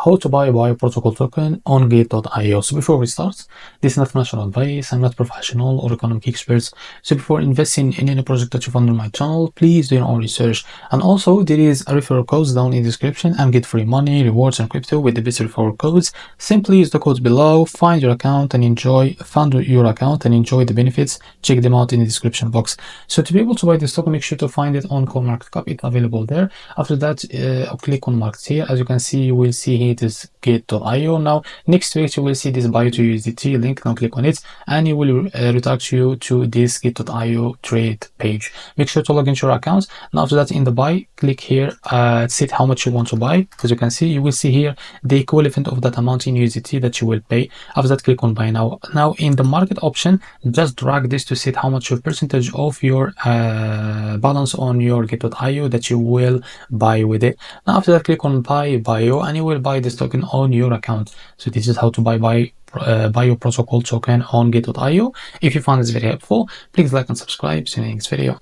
how to buy Bio protocol token on Gate.io. So before we start, this is not financial advice. I'm not professional or economic expert. So before investing in any project that you find on my channel, please do your own research. And also there is a referral code down in the description and get free money, rewards, and crypto with the best referral codes. Simply use the codes below, find your account and enjoy the benefits. Check them out in the description box. So to be able to buy this token, make sure to find it on CoinMarketCap. It's available there. After that, click on market here. As you can see, you will see here this Gate.io. Now next to it, you will see this buy to USDT link. Now click on it and it will redirect you to this Gate.io trade page. Make sure to log into your account. Now after that, in the buy, click here, set how much you want to buy. As you can see, you will see here the equivalent of that amount in USDT that you will pay. After that, click on buy now. Now in the market option, just drag this to set how much your percentage of your balance on your Gate.io that you will buy with it. Now after that, click on buy bio and you will buy this token on your account. So this is how to buy Bio protocol token on Gate.io. If you found this very helpful, please like and subscribe. See you in the next video.